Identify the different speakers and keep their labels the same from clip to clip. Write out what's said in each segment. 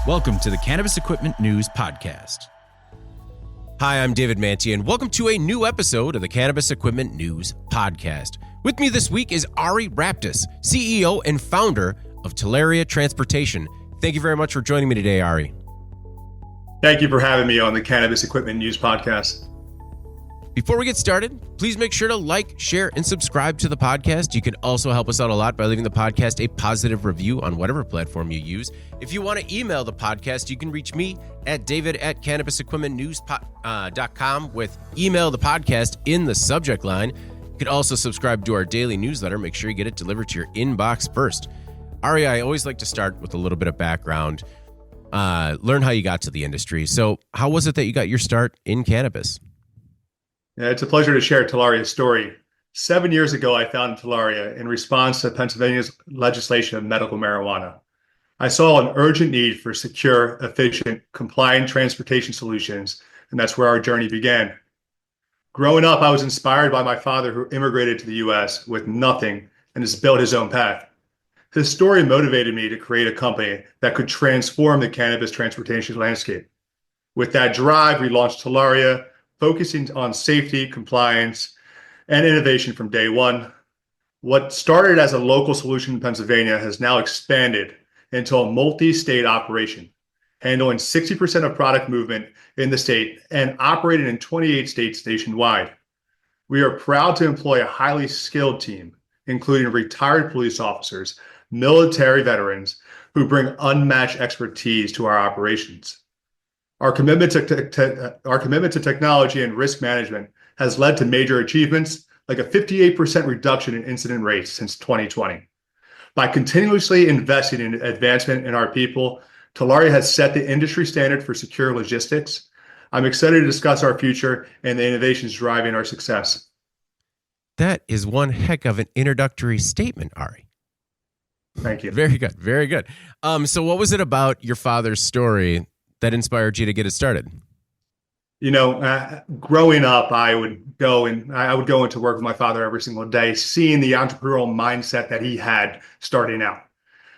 Speaker 1: Welcome to the Cannabis Equipment News Podcast.
Speaker 2: Hi, I'm David Manti, and welcome to a new episode of the Cannabis Equipment News Podcast. With me this week is Ari Raptis, CEO and founder of Talaria Transportation. Thank you very much for joining me today, Ari.
Speaker 3: Thank you for having me on the Cannabis Equipment News Podcast.
Speaker 2: Before we get started, please make sure to like, share, and subscribe to the podcast. You can also help us out a lot by leaving the podcast a positive review on whatever platform you use. If you want to email the podcast, you can reach me at david@cannabisequipmentnews.com with email the podcast in the subject line. You can also subscribe to our daily newsletter. Make sure you get it delivered to your inbox first. Ari, I always like to start with a little bit of background, learn how you got to the industry. So how was it that you got your start in cannabis?
Speaker 3: Yeah, it's a pleasure to share Talaria's story. 7 years ago, I founded Talaria in response to Pennsylvania's legislation of medical marijuana. I saw an urgent need for secure, efficient, compliant transportation solutions, and that's where our journey began. Growing up, I was inspired by my father, who immigrated to the U.S. with nothing and has built his own path. His story motivated me to create a company that could transform the cannabis transportation landscape. With that drive, we launched Talaria, focusing on safety, compliance, and innovation from day one. What started as a local solution in Pennsylvania has now expanded into a multi-state operation, handling 60% of product movement in the state and operating in 28 states nationwide. We are proud to employ a highly skilled team, including retired police officers, military veterans, who bring unmatched expertise to our operations. Our commitment to technology and risk management has led to major achievements, like a 58% reduction in incident rates since 2020. By continuously investing in advancement in our people, Talaria has set the industry standard for secure logistics. I'm excited to discuss our future and the innovations driving our success.
Speaker 2: That is one heck of an introductory statement, Ari.
Speaker 3: Thank you.
Speaker 2: Very good. Very good. So what was it about your father's story that inspired you to get it started?
Speaker 3: You know, growing up, I would go into work with my father every single day, seeing the entrepreneurial mindset that he had starting out.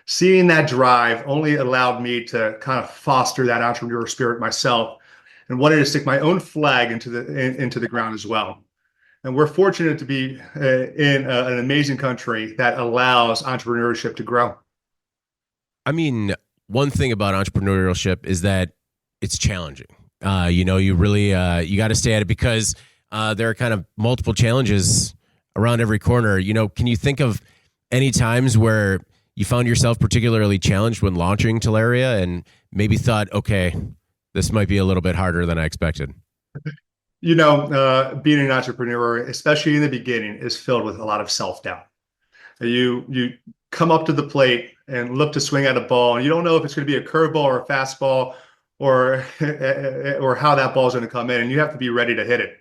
Speaker 3: Seeing that drive only allowed me to kind of foster that entrepreneurial spirit myself, and wanted to stick my own flag into the ground as well. And we're fortunate to be in an amazing country that allows entrepreneurship to grow.
Speaker 2: I mean, one thing about entrepreneurship is that it's challenging. You really you got to stay at it because there are kind of multiple challenges around every corner. You know, can you think of any times where you found yourself particularly challenged when launching Talaria and maybe thought, okay, this might be a little bit harder than I expected?
Speaker 3: You know, being an entrepreneur, especially in the beginning, is filled with a lot of self-doubt. You come up to the plate and look to swing at a ball, and you don't know if it's going to be a curveball or a fastball or how that ball is going to come in, and you have to be ready to hit it.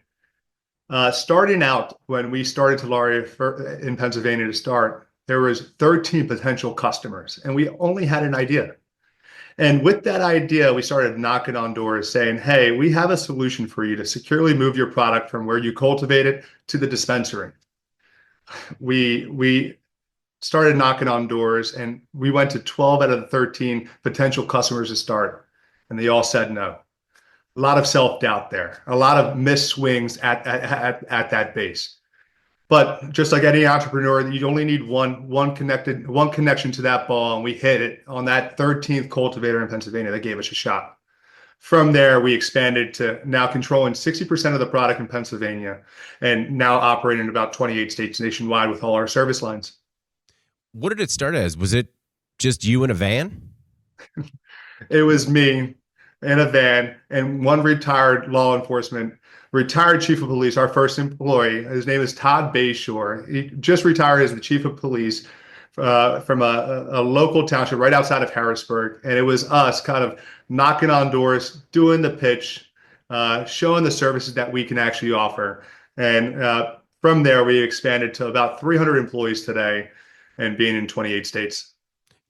Speaker 3: Starting out, when we started Talaria in Pennsylvania to start, there was 13 potential customers, and we only had an idea. And with that idea, we started knocking on doors saying, hey, we have a solution for you to securely move your product from where you cultivate it to the dispensary. We started knocking on doors, and we went to 12 out of the 13 potential customers to start, and they all said no. A lot of self-doubt there, a lot of missed swings at that base. But just like any entrepreneur, you only need one connection to that ball, and we hit it on that 13th cultivator in Pennsylvania that gave us a shot. From there, we expanded to now controlling 60% of the product in Pennsylvania, and now operating in about 28 states nationwide with all our service lines.
Speaker 2: What did it start as? Was it just you in a van?
Speaker 3: It was me in a van and one retired chief of police, our first employee. His name is Todd Bayshore. He just retired as the chief of police from a local township right outside of Harrisburg. And it was us kind of knocking on doors, doing the pitch, showing the services that we can actually offer. And from there, we expanded to about 300 employees today and being in 28 states.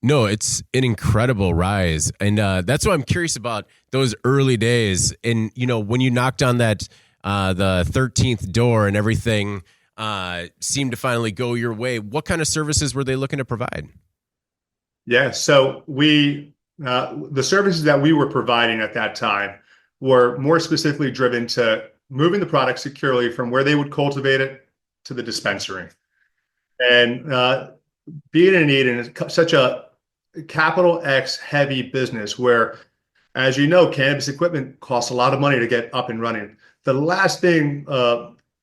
Speaker 2: No, it's an incredible rise. And that's what I'm curious about, those early days. And, you know, when you knocked on that, the 13th door and everything seemed to finally go your way, what kind of services were they looking to provide?
Speaker 3: Yeah, so we The services that we were providing at that time were more specifically driven to moving the product securely from where they would cultivate it to the dispensary. And being in need in such a capital X heavy business where, as you know, cannabis equipment costs a lot of money to get up and running. The last thing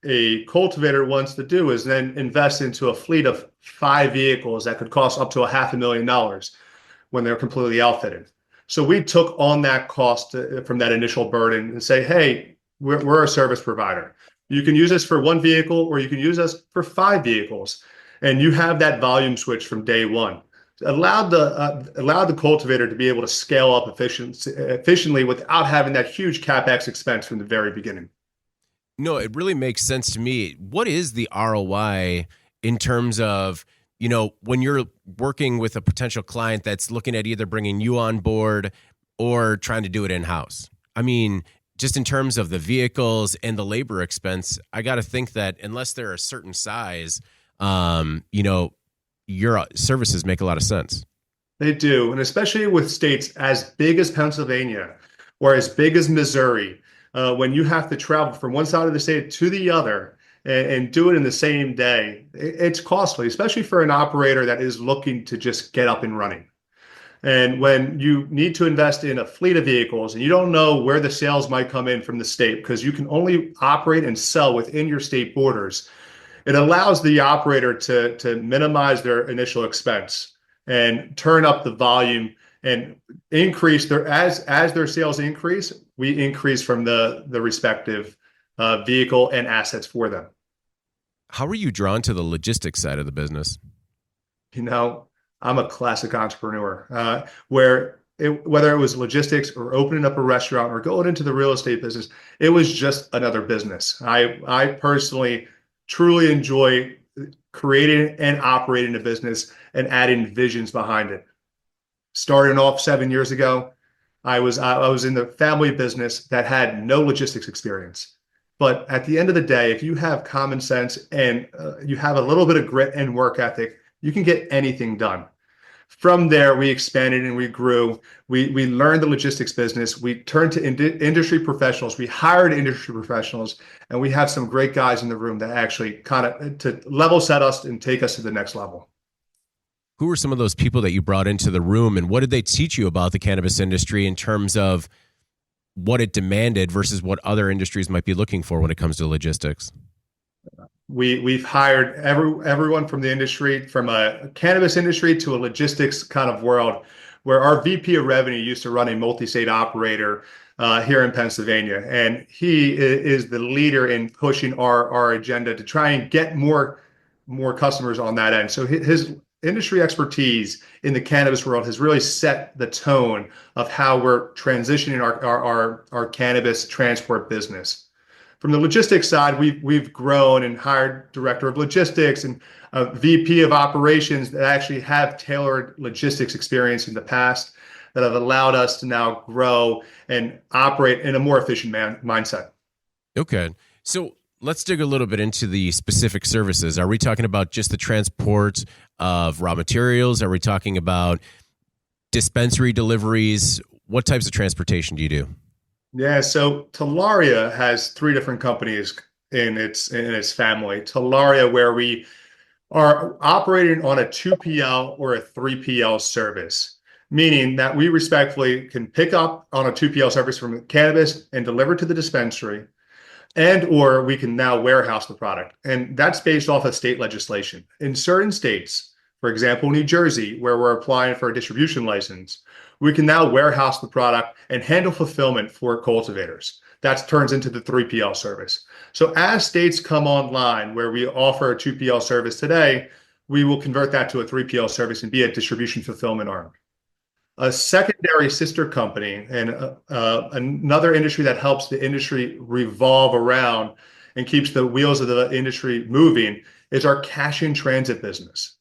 Speaker 3: a cultivator wants to do is then invest into a fleet of 5 vehicles that could cost up to $500,000 when they're completely outfitted. So we took on that cost from that initial burden and say, hey, we're a service provider. You can use us for 1 vehicle or you can use us for 5 vehicles. And you have that volume switch from day one. Allowed the cultivator to be able to scale up efficiently without having that huge CapEx expense from the very beginning.
Speaker 2: No, it really makes sense to me. What is the ROI in terms of, when you're working with a potential client that's looking at either bringing you on board or trying to do it in-house? I mean, just in terms of the vehicles and the labor expense, I got to think that unless they're a certain size, your services make a lot of sense.
Speaker 3: They do. And especially with states as big as Pennsylvania or as big as Missouri, when you have to travel from one side of the state to the other and do it in the same day, it's costly, especially for an operator that is looking to just get up and running. And when you need to invest in a fleet of vehicles and you don't know where the sales might come in from the state because you can only operate and sell within your state borders, it allows the operator to minimize their initial expense and turn up the volume and increase as their sales increase, we increase from the respective vehicle and assets for them.
Speaker 2: How are you drawn to the logistics side of the business?
Speaker 3: I'm a classic entrepreneur whether it was logistics or opening up a restaurant or going into the real estate business, it was just another business. I personally truly enjoy creating and operating a business and adding visions behind it. Starting off 7 years ago, I was in the family business that had no logistics experience. But at the end of the day, if you have common sense and you have a little bit of grit and work ethic, you can get anything done. From there, we expanded and we grew. We learned the logistics business. We turned to industry professionals. We hired industry professionals, and we have some great guys in the room that actually kind of to level set us and take us to the next level.
Speaker 2: Who were some of those people that you brought into the room, and what did they teach you about the cannabis industry in terms of what it demanded versus what other industries might be looking for when it comes to logistics?
Speaker 3: We've hired everyone from the industry, from a cannabis industry to a logistics kind of world, where our VP of revenue used to run a multi-state operator here in Pennsylvania, and he is the leader in pushing our agenda to try and get more customers on that end. So his industry expertise in the cannabis world has really set the tone of how we're transitioning our cannabis transport business. From the logistics side, we've grown and hired director of logistics and a VP of operations that actually have tailored logistics experience in the past that have allowed us to now grow and operate in a more efficient mindset.
Speaker 2: Okay. So let's dig a little bit into the specific services. Are we talking about just the transport of raw materials? Are we talking about dispensary deliveries? What types of transportation do you do?
Speaker 3: Yeah, so Talaria has 3 different companies in its family. Talaria, where we are operating on a 2PL or a 3PL service, meaning that we respectfully can pick up on a 2PL service from cannabis and deliver to the dispensary, and or we can now warehouse the product. And that's based off of state legislation. In certain states, for example, New Jersey, where we're applying for a distribution license, we can now warehouse the product and handle fulfillment for cultivators. That turns into the 3PL service. So as states come online where we offer a 2PL service today, we will convert that to a 3PL service and be a distribution fulfillment arm. A secondary sister company and another industry that helps the industry revolve around and keeps the wheels of the industry moving is our cash in transit business.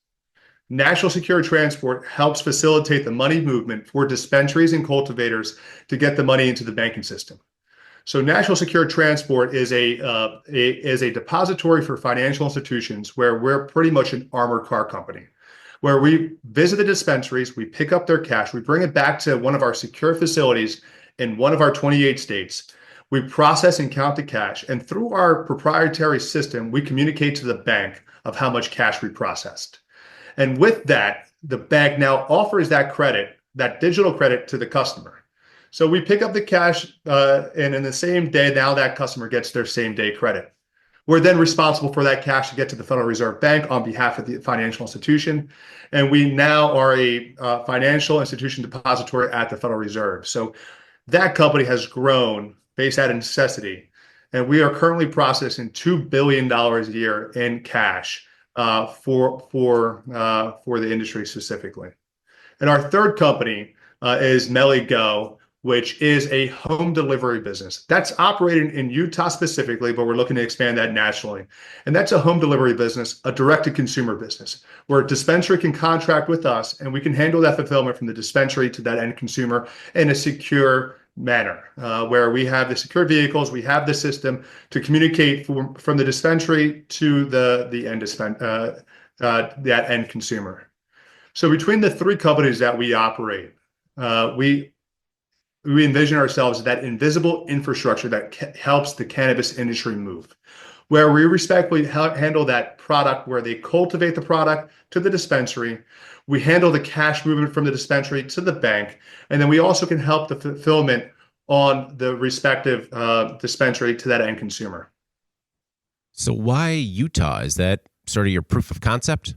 Speaker 3: National Secure Transport helps facilitate the money movement for dispensaries and cultivators to get the money into the banking system. So National Secure Transport is a depository for financial institutions where we're pretty much an armored car company. where we visit the dispensaries, we pick up their cash, we bring it back to one of our secure facilities in one of our 28 states. We process and count the cash, and through our proprietary system, we communicate to the bank of how much cash we processed. And with that, the bank now offers that credit, that digital credit, to the customer. So we pick up the cash, and in the same day, now that customer gets their same day credit. We're then responsible for that cash to get to the Federal Reserve Bank on behalf of the financial institution. And we now are a financial institution depository at the Federal Reserve. So that company has grown based out of necessity. And we are currently processing $2 billion a year in cash for the industry specifically. And our third company is Melly Go, which is a home delivery business. That's operating in Utah specifically, but we're looking to expand that nationally. And that's a home delivery business, a direct-to-consumer business, where a dispensary can contract with us, and we can handle that fulfillment from the dispensary to that end consumer in a secure manner, where we have the secure vehicles, we have the system to communicate from the dispensary to the end that end consumer. So between the three companies that we operate, we envision ourselves as that invisible infrastructure that helps the cannabis industry move, where we respectfully handle that product, where they cultivate the product to the dispensary. We handle the cash movement from the dispensary to the bank, and then we also can help the fulfillment on the respective dispensary to that end consumer.
Speaker 2: So why Utah? Is that sort of your proof of concept?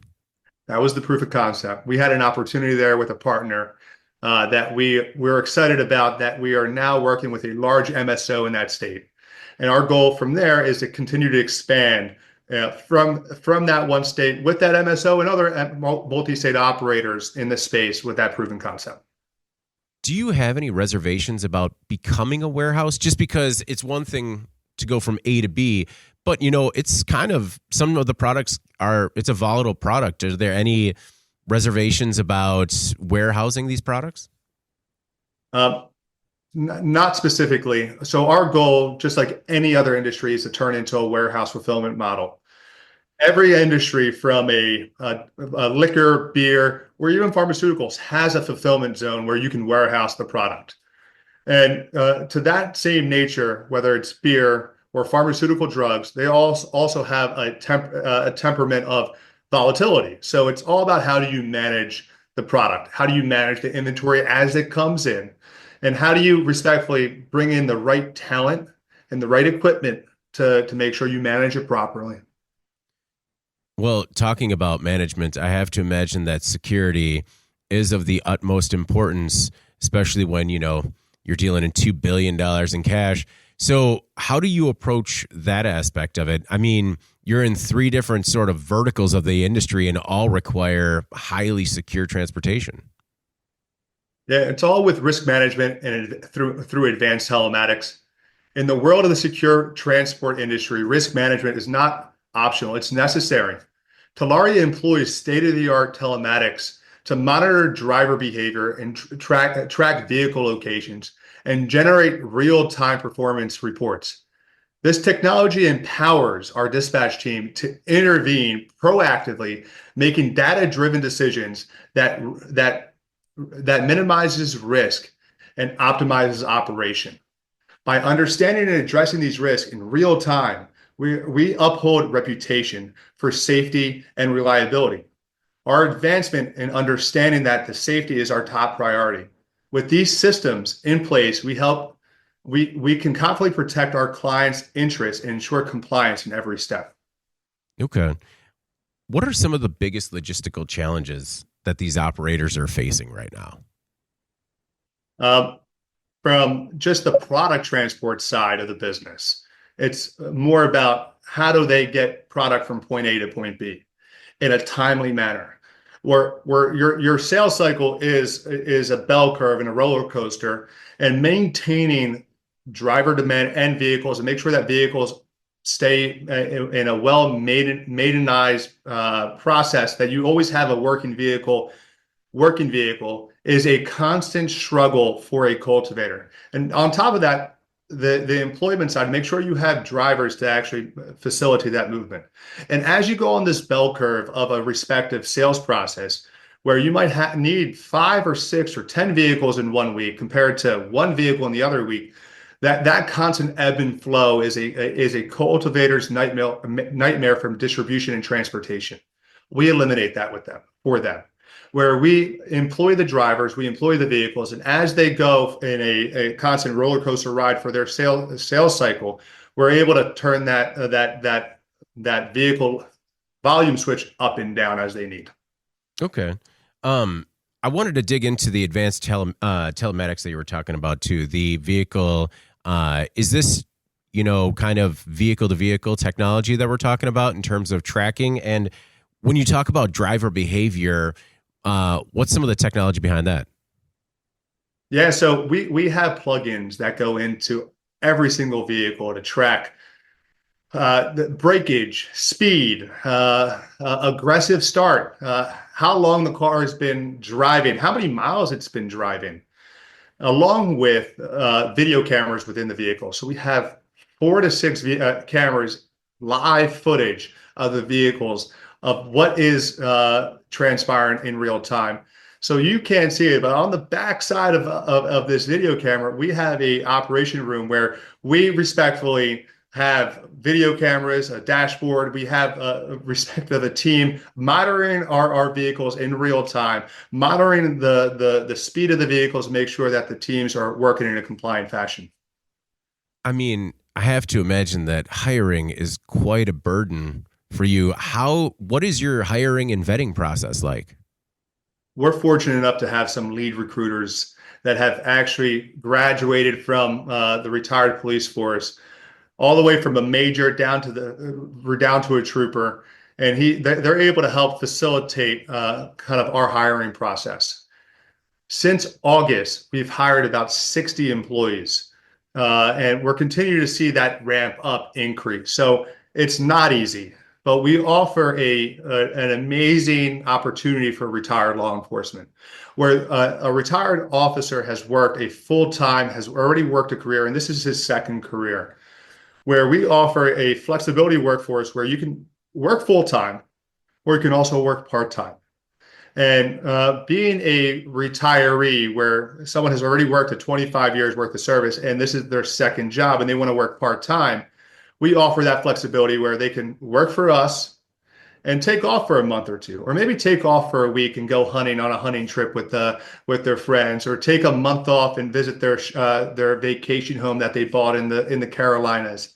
Speaker 3: That was the proof of concept. We had an opportunity there with a partner that we're excited about, that we are now working with a large MSO in that state. And our goal from there is to continue to expand from that one state with that MSO and other multi-state operators in the space with that proven concept.
Speaker 2: Do you have any reservations about becoming a warehouse? Just because it's one thing to go from A to B, but it's kind of, some of the products it's a volatile product. Are there any reservations about warehousing these products?
Speaker 3: Not specifically. So our goal, just like any other industry, is to turn into a warehouse fulfillment model. Every industry, from a liquor, beer, or even pharmaceuticals, has a fulfillment zone where you can warehouse the product. And to that same nature, whether it's beer or pharmaceutical drugs, they also have a temperament of volatility. So it's all about, how do you manage the product? How do you manage the inventory as it comes in? And how do you respectfully bring in the right talent and the right equipment to make sure you manage it properly?
Speaker 2: Well, talking about management, I have to imagine that security is of the utmost importance, especially when, you're dealing in $2 billion in cash. So how do you approach that aspect of it? I mean, you're in three different sort of verticals of the industry and all require highly secure transportation.
Speaker 3: Yeah, it's all with risk management and through advanced telematics. In the world of the secure transport industry, risk management is not optional, it's necessary. Talaria employs state-of-the-art telematics to monitor driver behavior and track vehicle locations and generate real-time performance reports. This technology empowers our dispatch team to intervene proactively, making data-driven decisions that minimizes risk and optimizes operation. By understanding and addressing these risks in real time, we uphold reputation for safety and reliability. Our advancement in understanding that the safety is our top priority. With these systems in place, we can confidently protect our clients' interests and ensure compliance in every step.
Speaker 2: Okay. What are some of the biggest logistical challenges that these operators are facing right
Speaker 3: now? From just the product transport side of the business, it's more about, how do they get product from point A to point B in a timely manner? Where your sales cycle is a bell curve and a roller coaster, and maintaining driver demand and vehicles, and make sure that vehicles stay in a maidenized process, that you always have a working vehicle is a constant struggle for a cultivator. And on top of that, the employment side, make sure you have drivers to actually facilitate that movement. And as you go on this bell curve of a respective sales process, where you might need 5 or 6 or 10 vehicles in one week compared to one vehicle in the other week. That constant ebb and flow is a cultivator's nightmare from distribution and transportation. We eliminate that for them, where we employ the drivers, we employ the vehicles, and as they go in a constant roller coaster ride for their sales cycle, we're able to turn that vehicle volume switch up and down as they need.
Speaker 2: Okay. I wanted to dig into the advanced telematics that you were talking about too. The vehicle, is this, kind of vehicle to vehicle technology that we're talking about in terms of tracking? And when you talk about driver behavior, what's some of the technology behind that?
Speaker 3: Yeah, so we have plugins that go into every single vehicle to track the breakage, speed, aggressive start, how long the car has been driving, how many miles it's been driving, along with video cameras within the vehicle. So we have 4 to 6 cameras, live footage of the vehicles of what is transpiring in real time. So you can't see it, but on the back side of this video camera, we have a operation room where we respectfully have video cameras, a dashboard. We have respect of a team monitoring our vehicles in real time, monitoring the speed of the vehicles, make sure that the teams are working in a compliant fashion.
Speaker 2: I mean, I have to imagine that hiring is quite a burden for you. What is your hiring and vetting process like?
Speaker 3: We're fortunate enough to have some lead recruiters that have actually graduated from the retired police force, all the way from a major down to a trooper, and they're able to help facilitate kind of our hiring process. Since August, we've hired about 60 employees, and we're continuing to see that ramp up increase. So it's not easy, but we offer an amazing opportunity for retired law enforcement, where a retired officer has worked a full-time, has already worked a career, and this is his second career, where we offer a flexibility workforce where you can work full-time or you can also work part-time. And being a retiree where someone has already worked a 25 years worth of service and this is their second job and they want to work part-time, we offer that flexibility where they can work for us and take off for a month or two, or maybe take off for a week and go hunting on a hunting trip with their friends, or take a month off and visit their vacation home that they bought in the Carolinas.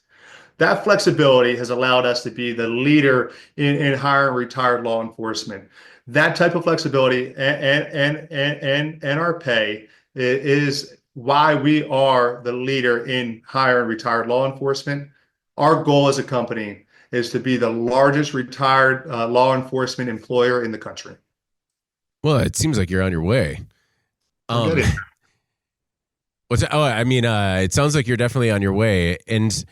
Speaker 3: That flexibility has allowed us to be the leader in hiring retired law enforcement. That type of flexibility and our pay is why we are the leader in hiring retired law enforcement. Our goal as a company is to be the largest retired law enforcement employer in the country.
Speaker 2: Well, it seems like you're on your way.
Speaker 3: It
Speaker 2: sounds like you're definitely on your way. And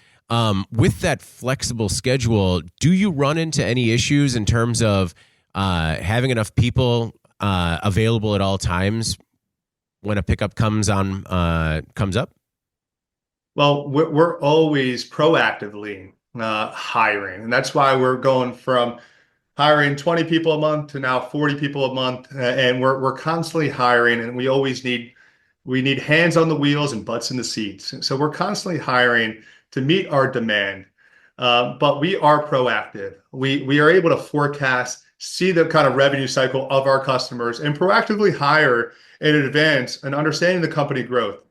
Speaker 2: with that flexible schedule, do you run into any issues in terms of having enough people available at all times when a pickup comes up?
Speaker 3: Well, we're always proactively hiring, and that's why we're going from hiring 20 people a month to now 40 people a month, and we're constantly hiring, and we need hands on the wheels and butts in the seats. So we're constantly hiring to meet our demand, but we are proactive. We are able to forecast, see the kind of revenue cycle of our customers, and proactively hire in advance and understanding the company growth.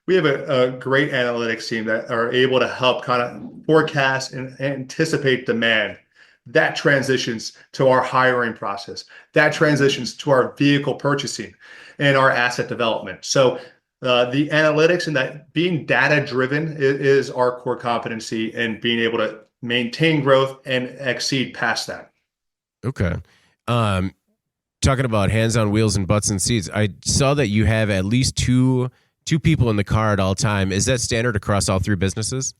Speaker 3: We have a great analytics team that are able to help kind of forecast and anticipate demand. That transitions to our hiring process. That transitions to our vehicle purchasing and our asset development. So the analytics and that being data driven is our core competency, and being able to maintain growth and exceed past that.
Speaker 2: Okay. Talking about hands on wheels and butts in seats, I saw that you have at least two people in the car at all time. Is that standard across all three businesses?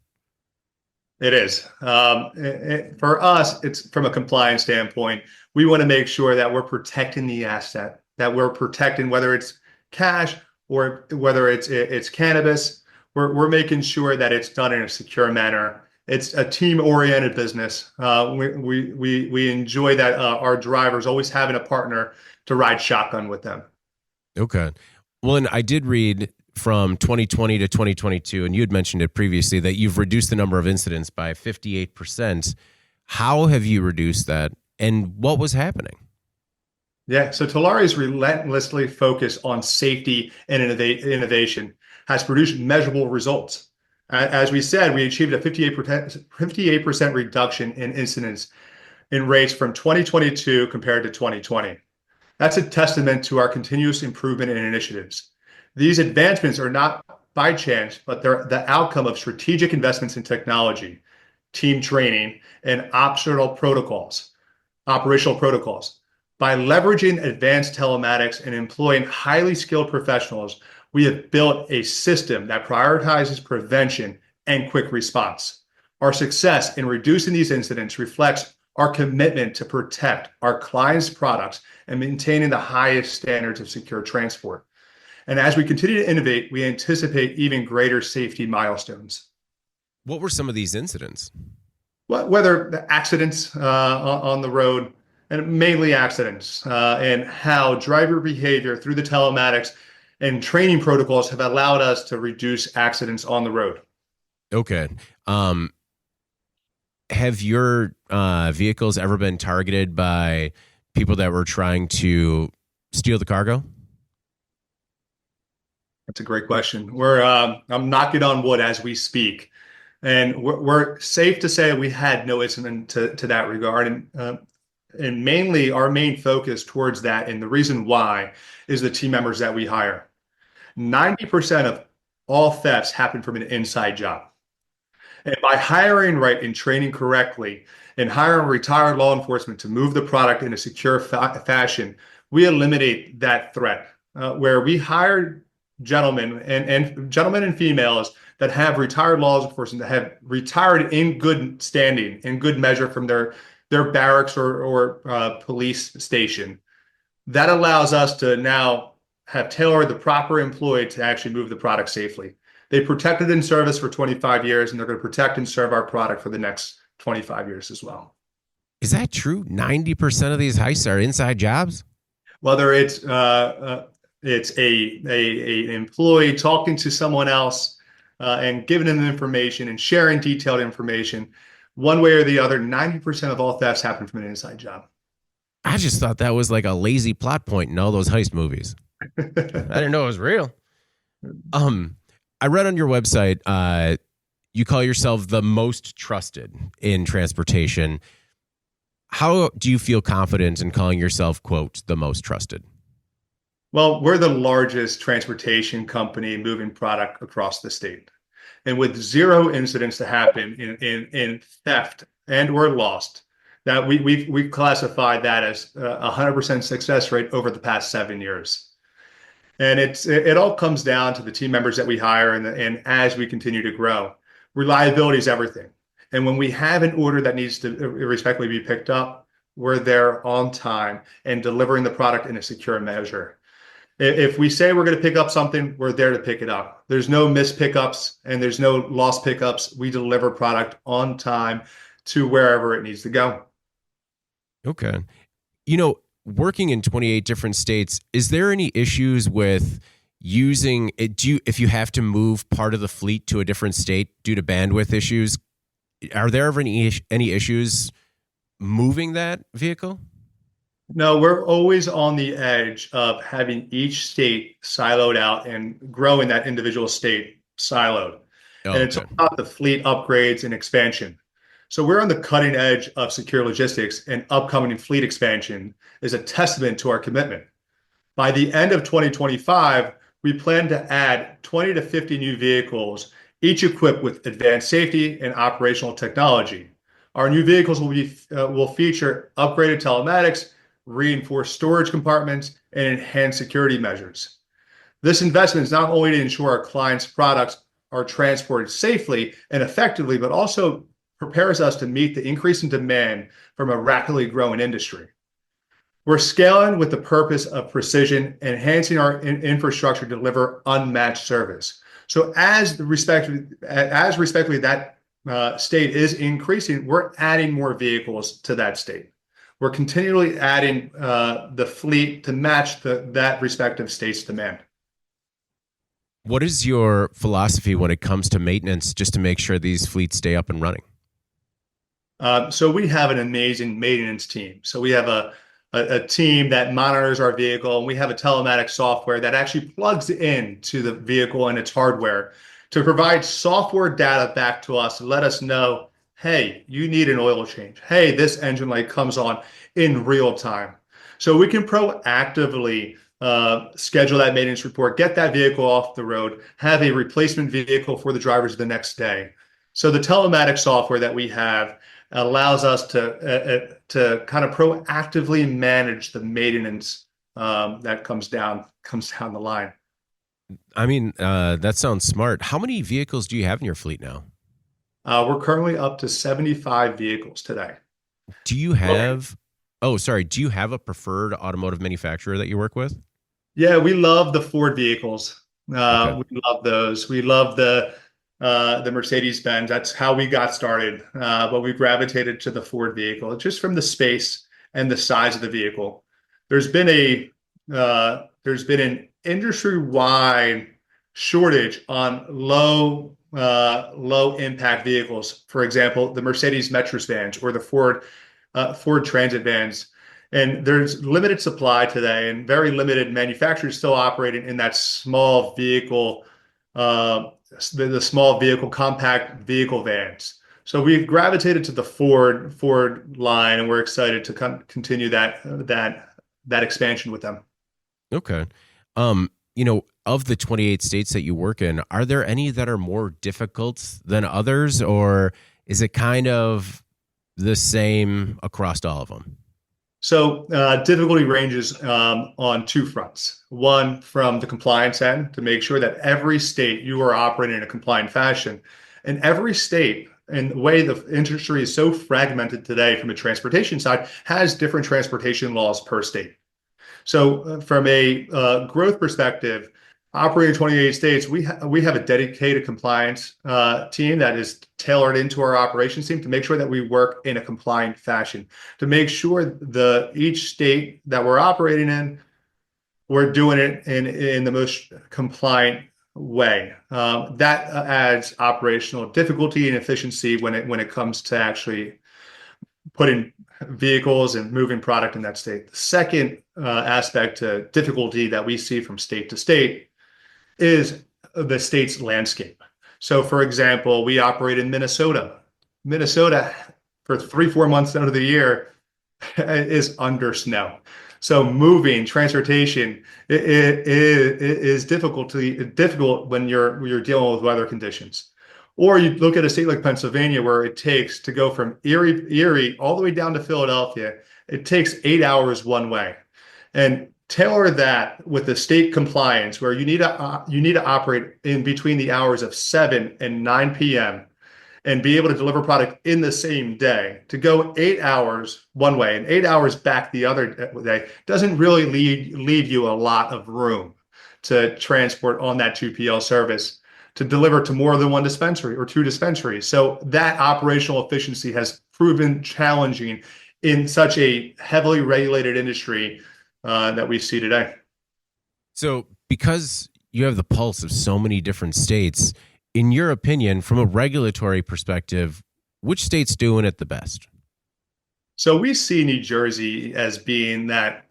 Speaker 3: It is. For us, it's from a compliance standpoint. We want to make sure that we're protecting the asset, that we're protecting whether it's cash or whether it's cannabis. We're making sure that it's done in a secure manner. It's a team-oriented business. We enjoy that our drivers always having a partner to ride shotgun with them.
Speaker 2: Okay. Well, and I did read from 2020 to 2022, and you had mentioned it previously, that you've reduced the number of incidents by 58%. How have you reduced that, and what was happening?
Speaker 3: Yeah, so Talaria's relentlessly focus on safety and innovation has produced measurable results. As we said, we achieved a 58% reduction in incidents in rates from 2022 compared to 2020. That's a testament to our continuous improvement and initiatives. These advancements are not by chance, but they're the outcome of strategic investments in technology, team training, and operational protocols. By leveraging advanced telematics and employing highly skilled professionals, we have built a system that prioritizes prevention and quick response. Our success in reducing these incidents reflects our commitment to protect our clients' products and maintaining the highest standards of secure transport. And as we continue to innovate, we anticipate even greater safety milestones.
Speaker 2: What were some of these incidents?
Speaker 3: Whether the accidents on the road, and mainly accidents, and how driver behavior through the telematics and training protocols have allowed us to reduce accidents on the road.
Speaker 2: Okay. Have your vehicles ever been targeted by people that were trying to steal the cargo?
Speaker 3: That's a great question. I'm knocking on wood as we speak, and we're safe to say we had no incident to that regard. And mainly our main focus towards that, and the reason why, is the team members that we hire. 90% of all thefts happen from an inside job. And by hiring right and training correctly and hiring retired law enforcement to move the product in a secure fashion, we eliminate that threat. Where we hire gentlemen and females that have retired law enforcement, that have retired in good standing, in good measure from their barracks or police station. That allows us to now have tailored the proper employee to actually move the product safely. They protected and served us for 25 years, and they're going to protect and serve our product for the next 25 years as well.
Speaker 2: Is that true? 90% of these heists are inside jobs?
Speaker 3: Whether it's a employee talking to someone else and giving them information and sharing detailed information, one way or the other, 90% of all thefts happen from an inside job.
Speaker 2: I just thought that was like a lazy plot point in all those heist movies. I didn't know it was real. I read on your website, you call yourself the most trusted in transportation. How do you feel confident in calling yourself, quote, the most trusted?
Speaker 3: Well, we're the largest transportation company moving product across the state. And with zero incidents to happen in theft and or lost, that we've classified that as a 100% success rate over the past 7 years. And it all comes down to the team members that we hire, and as we continue to grow, reliability is everything. And when we have an order that needs to respectfully be picked up, we're there on time and delivering the product in a secure measure. If we say we're going to pick up something, we're there to pick it up. There's no missed pickups and there's no lost pickups. We deliver product on time to wherever it needs to go.
Speaker 2: Okay. You know, working in 28 different states, is there any issues with using it? If you have to move part of the fleet to a different state due to bandwidth issues, are there ever any issues moving that vehicle?
Speaker 3: No, we're always on the edge of having each state siloed out and growing that individual state siloed.
Speaker 2: Oh,
Speaker 3: and it's all about the fleet upgrades and expansion. So we're on the cutting edge of secure logistics, and upcoming fleet expansion is a testament to our commitment. By the end of 2025, we plan to add 20 to 50 new vehicles, each equipped with advanced safety and operational technology. Our new vehicles will feature upgraded telematics, reinforced storage compartments, and enhanced security measures. This investment is not only to ensure our clients' products are transported safely and effectively, but also prepares us to meet the increasing demand from a rapidly growing industry. We're scaling with the purpose of precision, enhancing our infrastructure to deliver unmatched service. So as respectively that state is increasing, we're adding more vehicles to that state. we're continually adding the fleet to match that respective state's demand.
Speaker 2: What is your philosophy when it comes to maintenance, just to make sure these fleets stay up and running?
Speaker 3: So we have an amazing maintenance team. So we have a team that monitors our vehicle, and we have a telematics software that actually plugs into the vehicle and its hardware to provide software data back to us and let us know, hey, you need an oil change. Hey, this engine light comes on in real time. So we can proactively schedule that maintenance report, get that vehicle off the road, have a replacement vehicle for the drivers the next day. So the telematics software that we have allows us to kind of proactively manage the maintenance that comes down the line.
Speaker 2: I mean, that sounds smart. How many vehicles do you have in your fleet now?
Speaker 3: We're currently up to 75 vehicles today.
Speaker 2: Do you have, oh, sorry, do you have a preferred automotive manufacturer that you work with?
Speaker 3: Yeah, we love the Ford vehicles.
Speaker 2: Okay.
Speaker 3: We love those. We love the Mercedes-Benz. That's how we got started. But we gravitated to the Ford vehicle just from the space and the size of the vehicle. There's been an industry-wide shortage on low impact vehicles. For example, the Mercedes Metris vans or the Ford Transit vans. And there's limited supply today and very limited manufacturers still operating in that small vehicle, the small vehicle, compact vehicle vans. So we've gravitated to the Ford line, and we're excited to continue that expansion with them.
Speaker 2: Okay. Of the 28 states that you work in, are there any that are more difficult than others, or is it kind of the same across all of them?
Speaker 3: So difficulty ranges on two fronts. One, from the compliance end, to make sure that every state you are operating in a compliant fashion. And every state, and the way the industry is so fragmented today from the transportation side, has different transportation laws per state. So from a growth perspective, operating 28 states, we have a dedicated compliance team that is tailored into our operations team to make sure that we work in a compliant fashion, to make sure each state that we're operating in, we're doing it in the most compliant way. That adds operational difficulty and efficiency when it comes to actually putting vehicles and moving product in that state. The second aspect to difficulty that we see from state to state is the state's landscape. So, for example, we operate in Minnesota. Minnesota, for 3-4 months out of the year, is under snow. So, moving transportation is difficult when you're dealing with weather conditions. Or you look at a state like Pennsylvania, where it takes to go from Erie all the way down to Philadelphia, it takes 8 hours one way. And tailor that with the state compliance, where you need to operate in between the hours of 7 and 9 p.m. and be able to deliver product in the same day. To go 8 hours one way and 8 hours back the other day doesn't really leave you a lot of room to transport on that 2PL service to deliver to more than one dispensary or two dispensaries. So that operational efficiency has proven challenging in such a heavily regulated industry that we see today.
Speaker 2: So because you have the pulse of so many different states, in your opinion, from a regulatory perspective, which state's doing it the best?
Speaker 3: So we see New Jersey as being that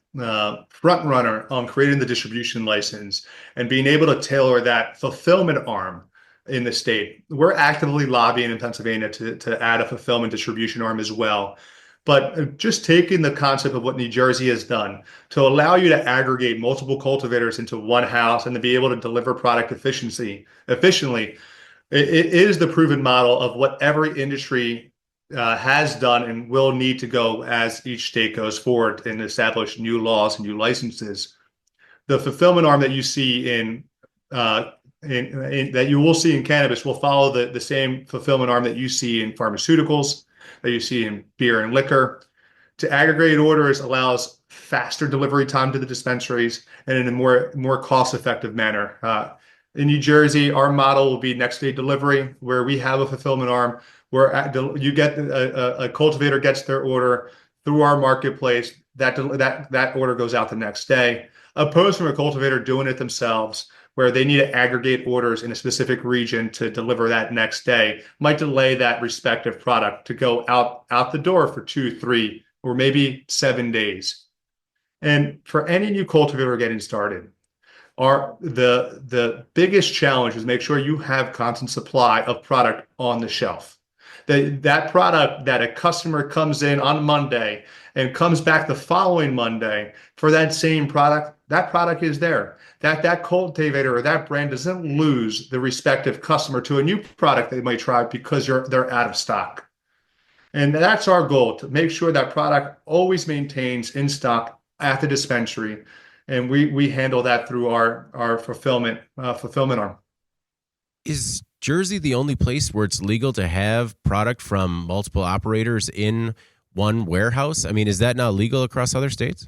Speaker 3: front runner on creating the distribution license and being able to tailor that fulfillment arm in the state. We're actively lobbying in Pennsylvania to add a fulfillment distribution arm as well. But just taking the concept of what New Jersey has done to allow you to aggregate multiple cultivators into one house and to be able to deliver product efficiently, it is the proven model of what every industry has done and will need to go as each state goes forward and establish new laws and new licenses. The fulfillment arm that you see that you will see in cannabis will follow the same fulfillment arm that you see in pharmaceuticals, that you see in beer and liquor. To aggregate orders allows faster delivery time to the dispensaries and in a more cost-effective manner. In New Jersey, our model will be next day delivery, where we have a fulfillment arm where you get a cultivator gets their order through our marketplace. That order goes out the next day, opposed from a cultivator doing it themselves, where they need to aggregate orders in a specific region to deliver that next day, might delay that respective product to go out the door for 2, 3, or maybe 7 days. And for any new cultivator getting started, the biggest challenge is make sure you have constant supply of product on the shelf. That product that a customer comes in on Monday and comes back the following Monday for that same product, that product is there. That cultivator or that brand doesn't lose the respective customer to a new product they might try because they're out of stock. And that's our goal, to make sure that product always maintains in stock at the dispensary. And we handle that through our fulfillment arm.
Speaker 2: Is Jersey the only place where it's legal to have product from multiple operators in one warehouse? I mean, is that not legal across other states?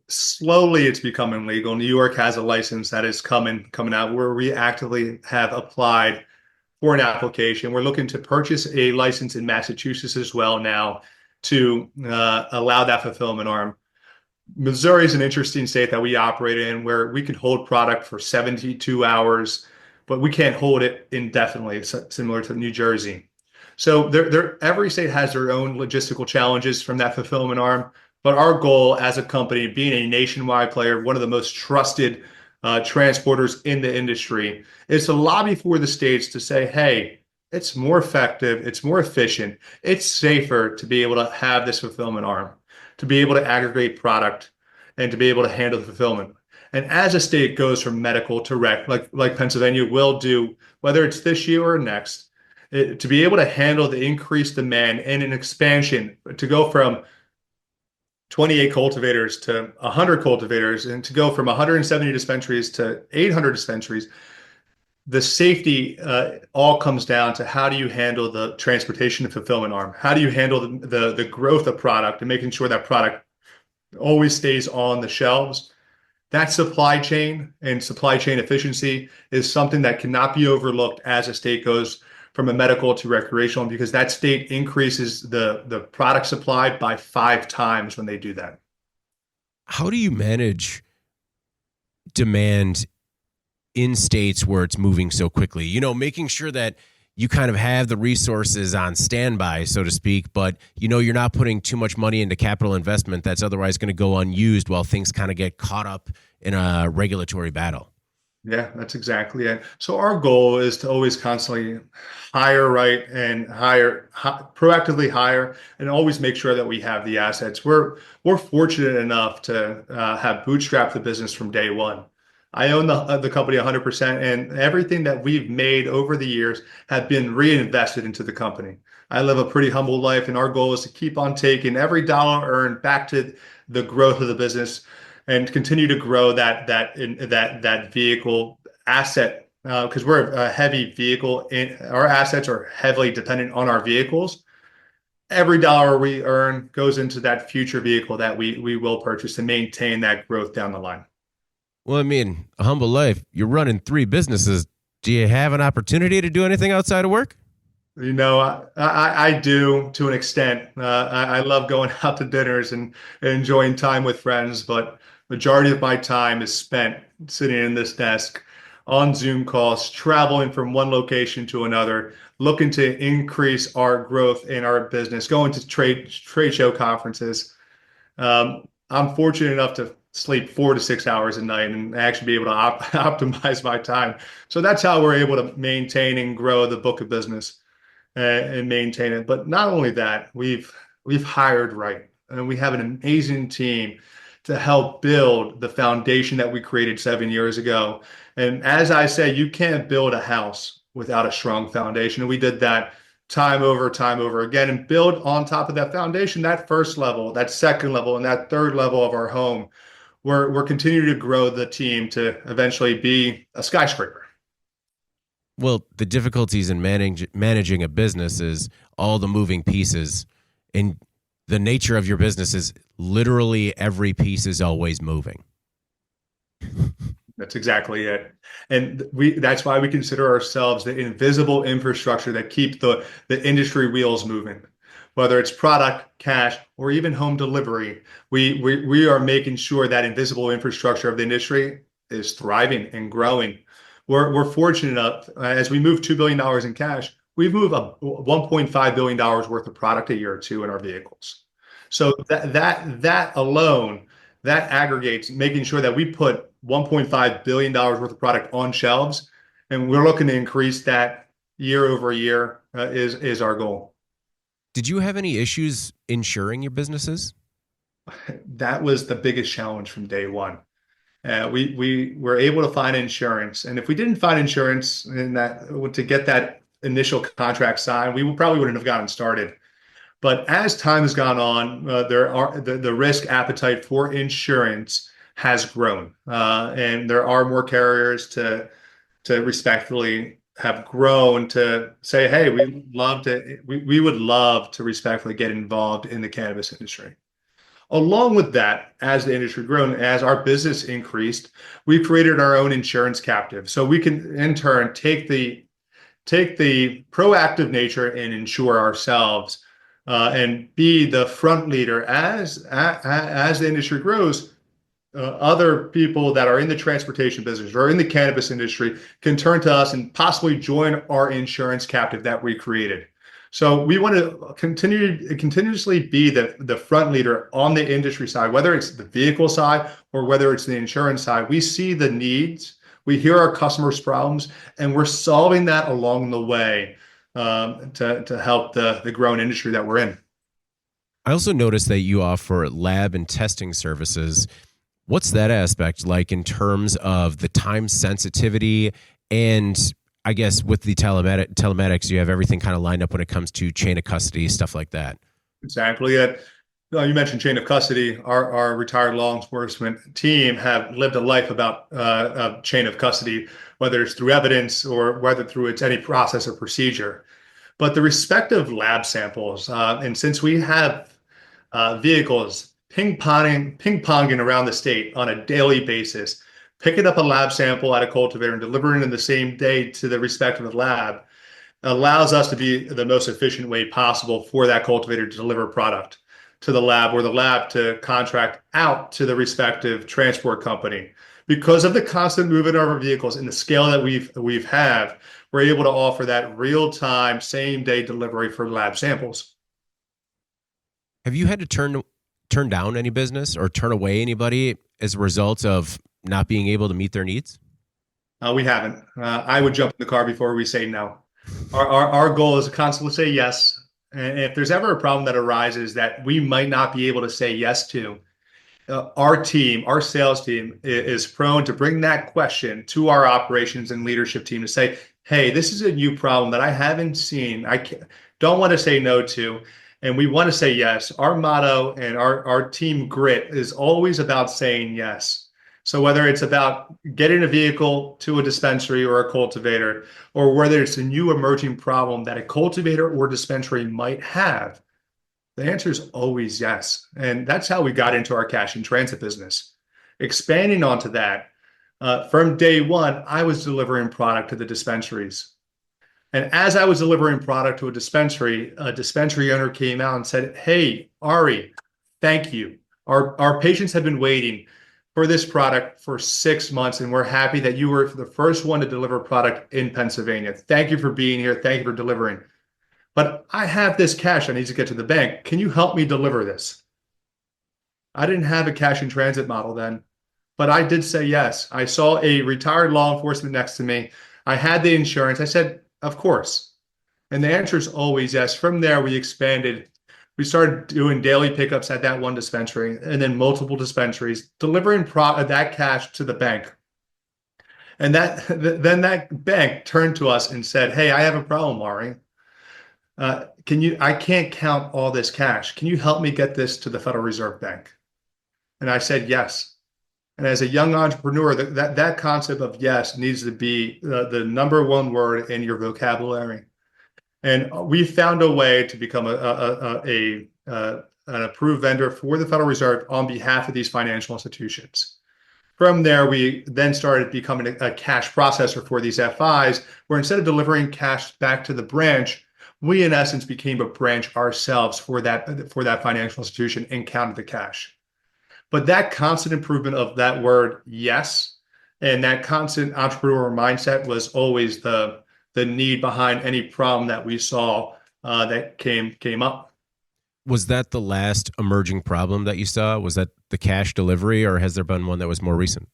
Speaker 3: Slowly, it's becoming legal. New York has a license that is coming out, where we actively have applied for an application. We're looking to purchase a license in Massachusetts as well now to allow that fulfillment arm. Missouri is an interesting state that we operate in, where we can hold product for 72 hours, but we can't hold it indefinitely, similar to New Jersey. So every state has their own logistical challenges from that fulfillment arm. But our goal as a company, being a nationwide player, one of the most trusted transporters in the industry, is to lobby for the states to say, hey, it's more effective, it's more efficient, it's safer to be able to have this fulfillment arm, to be able to aggregate product, and to be able to handle the fulfillment. And as a state goes from medical to rec, like Pennsylvania will do, whether it's this year or next, to be able to handle the increased demand and an expansion, to go from 28 cultivators to 100 cultivators, and to go from 170 dispensaries to 800 dispensaries, the safety all comes down to how do you handle the transportation and fulfillment arm? How do you handle the growth of product and making sure that product always stays on the shelves? That supply chain and supply chain efficiency is something that cannot be overlooked as a state goes from a medical to recreational, because that state increases the product supply by 5 times when they do that.
Speaker 2: How do you manage demand in states where it's moving so quickly? You know, making sure that you kind of have the resources on standby, so to speak, but you know you're not putting too much money into capital investment that's otherwise going to go unused while things kind of get caught up in a regulatory battle.
Speaker 3: Yeah, that's exactly it. So our goal is to always constantly hire right and proactively hire, and always make sure that we have the assets. We're fortunate enough to have bootstrapped the business from day one. I own the company 100%, and everything that we've made over the years have been reinvested into the company. I live a pretty humble life, and our goal is to keep on taking every dollar earned back to the growth of the business, and continue to grow that vehicle asset, because we're a heavy vehicle. Our assets are heavily dependent on our vehicles. Every dollar we earn goes into that future vehicle that we will purchase to maintain that growth down the line.
Speaker 2: Well, I mean, a humble life. You're running 3 businesses. Do you have an opportunity to do anything outside of work?
Speaker 3: You know, I do, to an extent. I love going out to dinners and enjoying time with friends, but majority of my time is spent sitting in this desk on Zoom calls, traveling from one location to another, looking to increase our growth in our business, going to trade show conferences. I'm fortunate enough to sleep 4 to 6 hours a night and actually be able to optimize my time. So that's how we're able to maintain and grow the book of business, and maintain it. But not only that, we've hired right, and we have an amazing team to help build the foundation that we created 7 years ago. And as I say, you can't build a house without a strong foundation. And we did that time over again, and build on top of that foundation, that first level, that second level, and that third level of our home. We're continuing to grow the team to eventually be a skyscraper.
Speaker 2: Well, the difficulties in managing a business is all the moving pieces, and the nature of your business is literally every piece is always moving.
Speaker 3: That's exactly it. And that's why we consider ourselves the invisible infrastructure that keep the industry wheels moving. whether it's product, cash, or even home delivery. We are making sure that invisible infrastructure of the industry is thriving and growing. We're fortunate enough, as we move $2 billion in cash, we've moved a $1.5 billion worth of product a year or two in our vehicles. So that alone, that aggregates making sure that we put $1.5 billion worth of product on shelves, and we're looking to increase that year over year is our goal.
Speaker 2: Did you have any issues insuring your businesses?
Speaker 3: That was the biggest challenge from day one. We were able to find insurance, and if we didn't find insurance in that to get that initial contract signed, we probably wouldn't have gotten started. But as time has gone on, the risk appetite for insurance has grown, and there are more carriers to respectfully have grown to say, hey, we would love to respectfully get involved in the cannabis industry. Along with that, as the industry grew and as our business increased, we created our own insurance captive. So we can in turn take the proactive nature and insure ourselves, and be the front leader as the industry grows. Other people that are in the transportation business or in the cannabis industry can turn to us and possibly join our insurance captive that we created. So we want to continuously be the front leader on the industry side, whether it's the vehicle side or whether it's the insurance side. We see the needs, we hear our customers' problems, and we're solving that along the way, to help the growing industry that we're in.
Speaker 2: I also noticed that you offer lab and testing services. What's that aspect like in terms of the time sensitivity? And I guess with the telematics, you have everything kind of lined up when it comes to chain of custody, stuff like that.
Speaker 3: Exactly. You mentioned chain of custody. Our retired law enforcement team have lived a life about chain of custody, whether it's through evidence or whether through it's any process or procedure. But the respective lab samples, and since we have vehicles ping-ponging around the state on a daily basis, picking up a lab sample at a cultivator and delivering it the same day to the respective lab allows us to be the most efficient way possible for that cultivator to deliver product to the lab, or the lab to contract out to the respective transport company. Because of the constant movement of our vehicles and the scale that we've have, we're able to offer that real-time, same-day delivery for lab samples.
Speaker 2: Have you had to turn down any business or turn away anybody as a result of not being able to meet their needs?
Speaker 3: We haven't. I would jump in the car before we say no. Our goal is to constantly say yes. And if there's ever a problem that arises that we might not be able to say yes to, our sales team is prone to bring that question to our operations and leadership team to say, hey, this is a new problem that I haven't seen. Don't want to say no to. And we want to say yes. Our motto and our team grit is always about saying yes. So whether it's about getting a vehicle to a dispensary or a cultivator, or whether it's a new emerging problem that a cultivator or dispensary might have, the answer is always yes. And that's how we got into our cash in transit business. Expanding onto that, from day one, I was delivering product to the dispensaries. And as I was delivering product to a dispensary owner came out and said, hey, Ari, thank you. Our patients have been waiting for this product for 6 months, and we're happy that you were the first one to deliver product in Pennsylvania. Thank you for being here. Thank you for delivering. But I have this cash I need to get to the bank. Can you help me deliver this? I didn't have a cash in transit model then, but I did say yes. I saw a retired law enforcement next to me. I had the insurance. I said, of course. And the answer is always yes. From there, we expanded. We started doing daily pickups at that one dispensary and then multiple dispensaries, delivering that cash to the bank. And then that bank turned to us and said, hey, I have a problem, Ari. I can't count all this cash. Can you help me get this to the Federal Reserve Bank? And I said, yes. And as a young entrepreneur, that concept of yes needs to be the number one word in your vocabulary. And we found a way to become an approved vendor for the Federal Reserve on behalf of these financial institutions. From there, we then started becoming a cash processor for these FIs, where instead of delivering cash back to the branch, we in essence became a branch ourselves for that financial institution and counted the cash. But that constant improvement of that word yes, and that constant entrepreneurial mindset was always the need behind any problem that we saw that came up.
Speaker 2: Was that the last emerging problem that you saw? Was that the cash delivery, or has there been one that was more recent?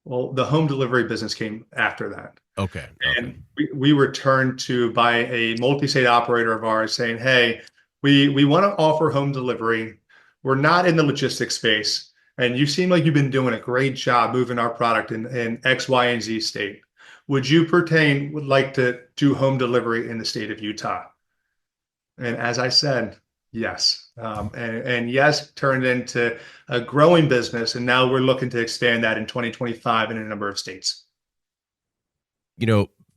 Speaker 3: Well, the home delivery business came after that.
Speaker 2: Okay.
Speaker 3: And we were turned to by a multi-state operator of ours saying, hey, we want to offer home delivery. We're not in the logistics space. And you seem like you've been doing a great job moving our product in X, Y, and Z state. Would like to do home delivery in the state of Utah? And as I said, yes. And yes turned into a growing business. And now we're looking to expand that in 2025 in a number of states.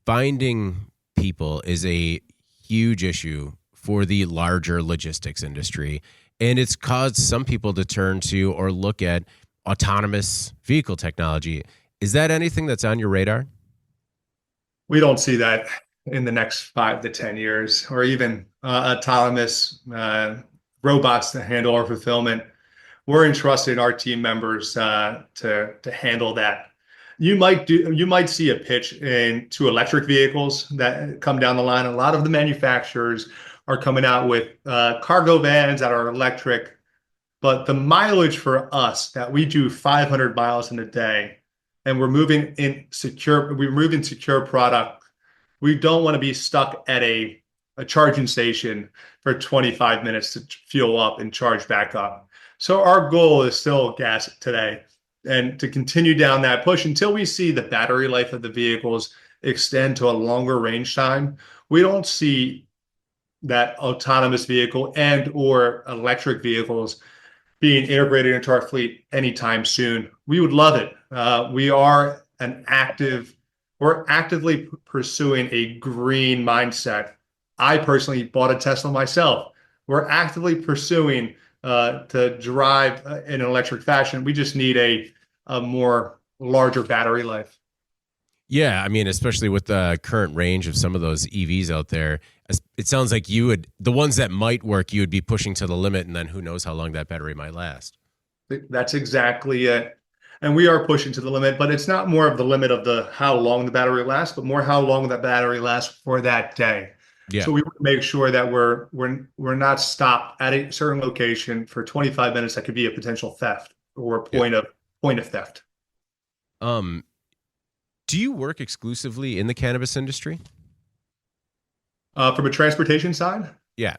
Speaker 2: Finding people is a huge issue for the larger logistics industry. And it's caused some people to turn to or look at autonomous vehicle technology. Is that anything that's on your radar?
Speaker 3: We don't see that in the next 5 to 10 years, or even autonomous robots to handle our fulfillment. We're entrusting our team members to handle that. You might see a pitch into electric vehicles that come down the line. A lot of the manufacturers are coming out with cargo vans that are electric, but the mileage for us that we do 500 miles in a day, and we're moving secure product. We don't want to be stuck at a charging station for 25 minutes to fuel up and charge back up. So our goal is still gas today, and to continue down that push until we see the battery life of the vehicles extend to a longer range time. We don't see that autonomous vehicle and or electric vehicles being integrated into our fleet anytime soon. We would love it. We're actively pursuing a green mindset. I personally bought a Tesla myself. We're actively pursuing to drive in an electric fashion. We just need a more larger battery life.
Speaker 2: Yeah, I mean, especially with the current range of some of those EVs out there, it sounds like the ones that might work, you would be pushing to the limit, and then who knows how long that battery might last.
Speaker 3: That's exactly it. And we are pushing to the limit, but it's not more of the limit of how long the battery lasts, but more how long that battery lasts for that day.
Speaker 2: Yeah.
Speaker 3: So we want to make sure that we're not stopped at a certain location for 25 minutes. That could be a potential theft or point of theft.
Speaker 2: Do you work exclusively in the cannabis industry?
Speaker 3: From a transportation side?
Speaker 2: Yeah.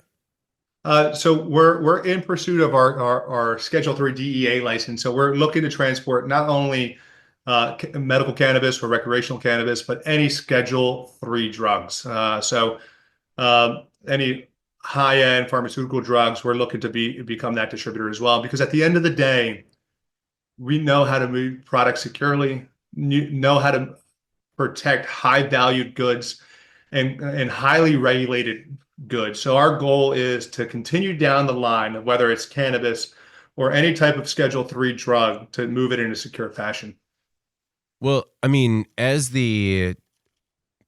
Speaker 3: So we're in pursuit of our Schedule 3 DEA license. So we're looking to transport not only medical cannabis or recreational cannabis, but any Schedule 3 drugs. So any high-end pharmaceutical drugs, we're looking to become that distributor as well. Because at the end of the day, we know how to move products securely, know how to protect high-valued goods and highly regulated goods. So our goal is to continue down the line, whether it's cannabis or any type of Schedule 3 drug, to move it in a secure fashion.
Speaker 2: Well, I mean, as the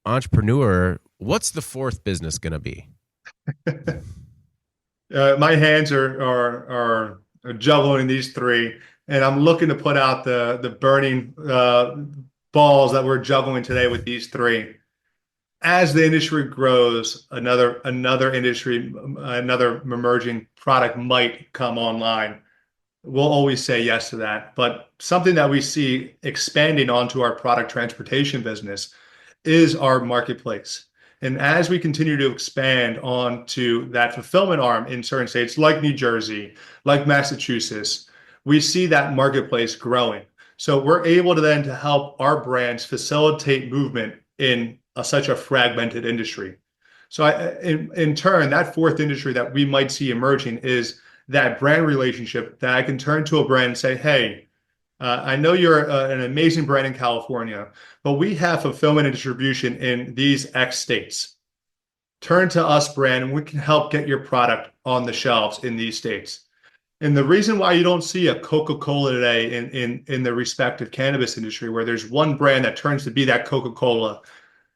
Speaker 2: entrepreneur, what's the fourth business going to be?
Speaker 3: My hands are juggling these three, and I'm looking to put out the burning balls that we're juggling today with these three. As the industry grows, another industry, another emerging product might come online. We'll always say yes to that. But something that we see expanding onto our product transportation business is our marketplace. And as we continue to expand onto that fulfillment arm in certain states like New Jersey, like Massachusetts, we see that marketplace growing. So we're able to then to help our brands facilitate movement in such a fragmented industry. So in turn, that fourth industry that we might see emerging is that brand relationship that I can turn to a brand and say, hey, I know you're an amazing brand in California, but we have fulfillment and distribution in these X states. Turn to us, brand, and we can help get your product on the shelves in these states. And the reason why you don't see a Coca-Cola today in the respective cannabis industry, where there's one brand that turns to be that Coca-Cola,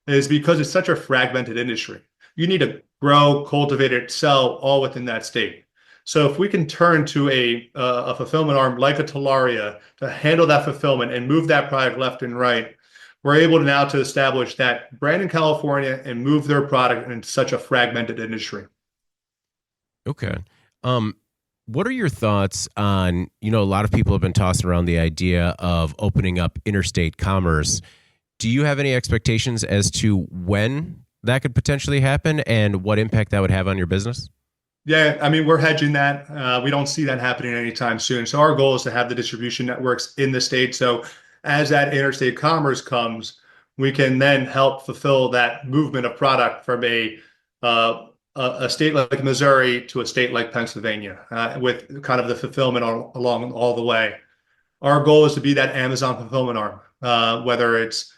Speaker 3: is because it's such a fragmented industry. You need grow, cultivate it, sell all within that state. So if we can turn to a fulfillment arm like a Talaria to handle that fulfillment and move that product left and right, we're able to now to establish that brand in California and move their product into such a fragmented industry.
Speaker 2: Okay. Um, what are your thoughts on, a lot of people have been tossing around the idea of opening up interstate commerce. Do you have any expectations as to when that could potentially happen and what impact that would have on your business?
Speaker 3: Yeah, I mean, we're hedging that. We don't see that happening anytime soon. So our goal is to have the distribution networks in the state. So as that interstate commerce comes, we can then help fulfill that movement of product from a state like Missouri to a state like Pennsylvania, with kind of the fulfillment along all the way. Our goal is to be that Amazon fulfillment arm, whether it's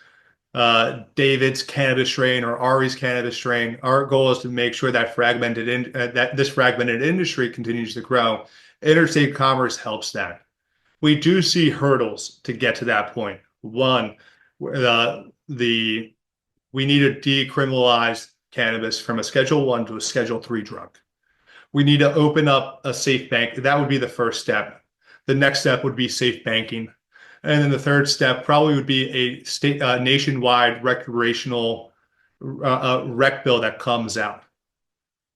Speaker 3: David's cannabis strain or Ari's cannabis strain. Our goal is to make sure that this fragmented industry continues to grow. Interstate commerce helps that. We do see hurdles to get to that point. One, the we need to decriminalize cannabis from a Schedule 1 to a Schedule 3 drug. We need to open up a safe bank. That would be the first step. The next step would be safe banking. And then the third step probably would be a state nationwide recreational rec bill that comes out.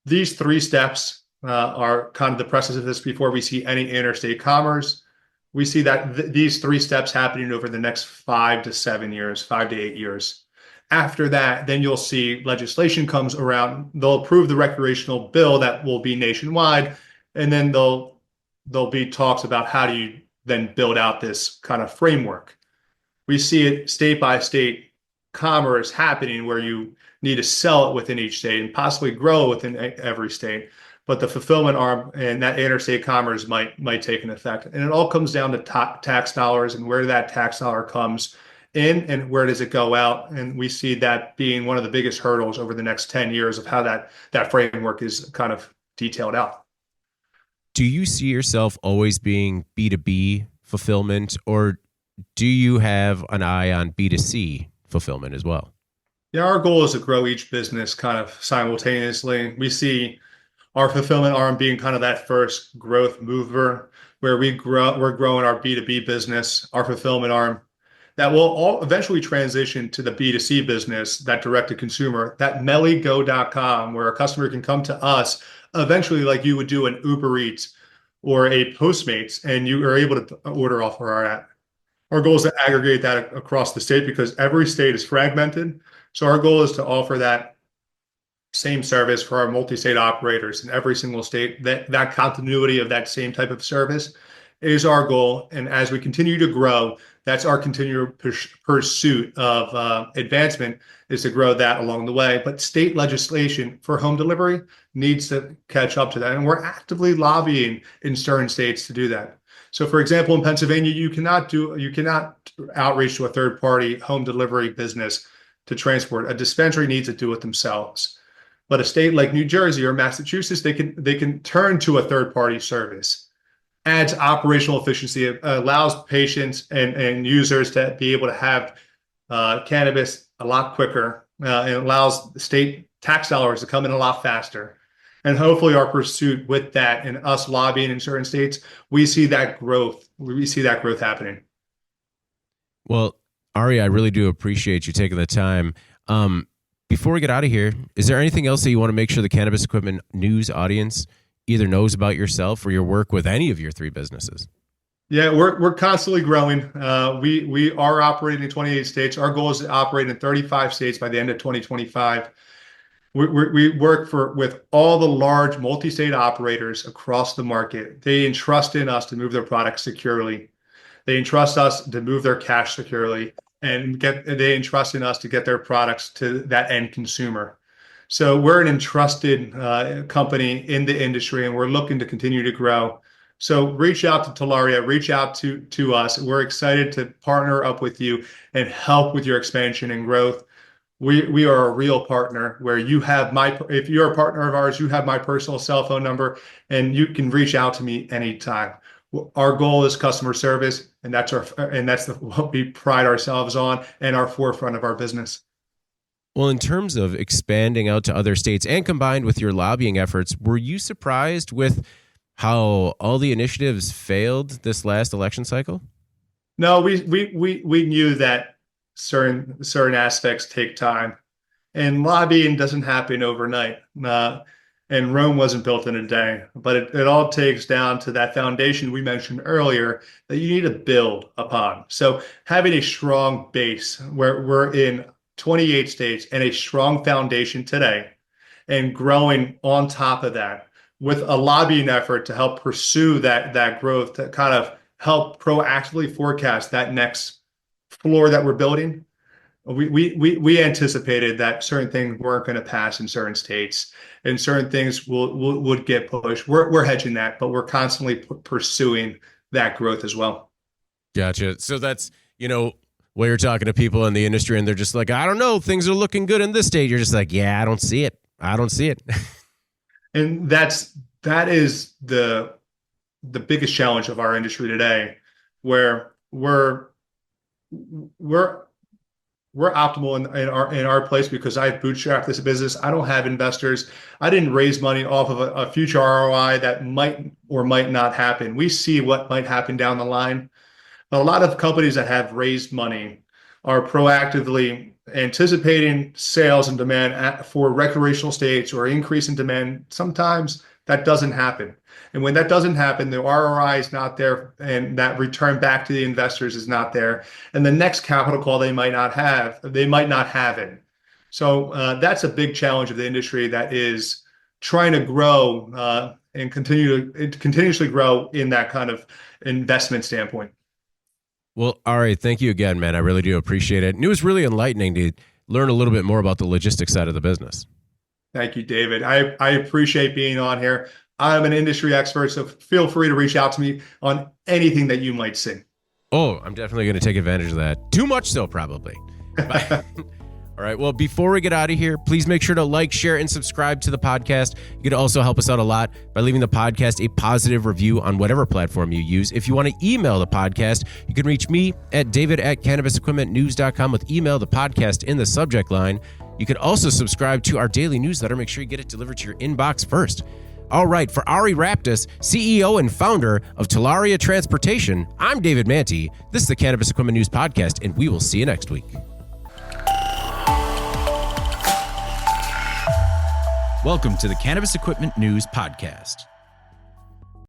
Speaker 3: These three steps are kind of the precipice before we see any interstate commerce. We see that these three steps happening over the next 5 to 7 years, 5 to 8 years. After that, then you'll see legislation comes around. They'll approve the recreational bill that will be nationwide, and then there'll be talks about how do you then build out this kind of framework. We see it state by state commerce happening where you need to sell it within each state and possibly grow within every state. But the fulfillment arm and that interstate commerce might take an effect. And it all comes down to tax dollars and where that tax dollar comes in and where does it go out. And we see that being one of the biggest hurdles over the next 10 years of how that framework is kind of detailed out.
Speaker 2: Do you see yourself always being B2B fulfillment, or do you have an eye on B2C fulfillment as well?
Speaker 3: Yeah, our goal is to grow each business kind of simultaneously. We see our fulfillment arm being kind of that first growth mover where we're growing our B2B business, our fulfillment arm that will all eventually transition to the B2C business, that direct to consumer, that mellygo.com, where a customer can come to us eventually like you would do an Uber Eats or a Postmates, and you are able to order off of our app. Our goal is to aggregate that across the state because every state is fragmented. So our goal is to offer that same service for our multi-state operators in every single state. That continuity of that same type of service is our goal. And as we continue to grow, that's our continual pursuit of advancement, is to grow that along the way. But state legislation for home delivery needs to catch up to that. And we're actively lobbying in certain states to do that. So for example, in Pennsylvania, you cannot outreach to a third party home delivery business to transport. A dispensary needs to do it themselves. But a state like New Jersey or Massachusetts, they can turn to a third party service. Adds operational efficiency. It allows patients and users to be able to have cannabis a lot quicker. It allows the state tax dollars to come in a lot faster. And hopefully our pursuit with that and us lobbying in certain states, we see that growth. We see that growth happening.
Speaker 2: Well, Ari, I really do appreciate you taking the time. Before we get out of here, is there anything else that you want to make sure the Cannabis Equipment News audience either knows about yourself or your work with any of your three businesses?
Speaker 3: Yeah, we're constantly growing. We are operating in 28 states. Our goal is to operate in 35 states by the end of 2025. We work with all the large multi-state operators across the market. They entrust in us to move their products securely. They entrust us to move their cash securely, and they entrust in us to get their products to that end consumer. So we're an entrusted company in the industry, and we're looking to continue to grow. So reach out to Talaria, reach out to us. We're excited to partner up with you and help with your expansion and growth. We are a real partner where if you're a partner of ours, you have my personal cell phone number and you can reach out to me anytime. Our goal is customer service, and that's what we pride ourselves on and our forefront of our business.
Speaker 2: Well, in terms of expanding out to other states and combined with your lobbying efforts, were you surprised with how all the initiatives failed this last election cycle?
Speaker 3: No, we knew that certain aspects take time, and lobbying doesn't happen overnight. And Rome wasn't built in a day, but it all takes down to that foundation we mentioned earlier that you need to build upon. So having a strong base where we're in 28 states and a strong foundation today, and growing on top of that with a lobbying effort to help pursue that growth, to kind of help proactively forecast that next floor that we're building. We anticipated that certain things weren't going to pass in certain states, and certain things would get pushed. We're hedging that, but we're constantly pursuing that growth as well.
Speaker 2: Gotcha. So that's, where you're talking to people in the industry and they're just like, I don't know, things are looking good in this state. You're just like, yeah, I don't see it.
Speaker 3: And that is the biggest challenge of our industry today, where we're optimal in our place because I bootstrapped this business. I don't have investors. I didn't raise money off of a future ROI that might or might not happen. We see what might happen down the line. But a lot of companies that have raised money are proactively anticipating sales and demand for recreational states or increase in demand. Sometimes that doesn't happen. And when that doesn't happen, the ROI is not there, and that return back to the investors is not there. And the next capital call they might not have it. So that's a big challenge of the industry that is trying to grow and continuously grow in that kind of investment standpoint.
Speaker 2: Well, Ari, thank you again, man. I really do appreciate it. And it was really enlightening to learn a little bit more about the logistics side of the business.
Speaker 3: Thank you, David. I appreciate being on here. I'm an industry expert, so feel free to reach out to me on anything that you might see.
Speaker 2: Oh, I'm definitely going to take advantage of that. Too much so, probably. All right. Well, before we get out of here, please make sure to like, share, and subscribe to the podcast. You can also help us out a lot by leaving the podcast a positive review on whatever platform you use. If you want to email the podcast, you can reach me at david@cannabisequipmentnews.com with email the podcast in the subject line. You can also subscribe to our daily newsletter. Make sure you get it delivered to your inbox first. All right. For Ari Raptis, CEO and founder of Talaria Transportation, I'm David Manti. This is the Cannabis Equipment News Podcast, and we will see you next week.
Speaker 1: Welcome to the Cannabis Equipment News Podcast.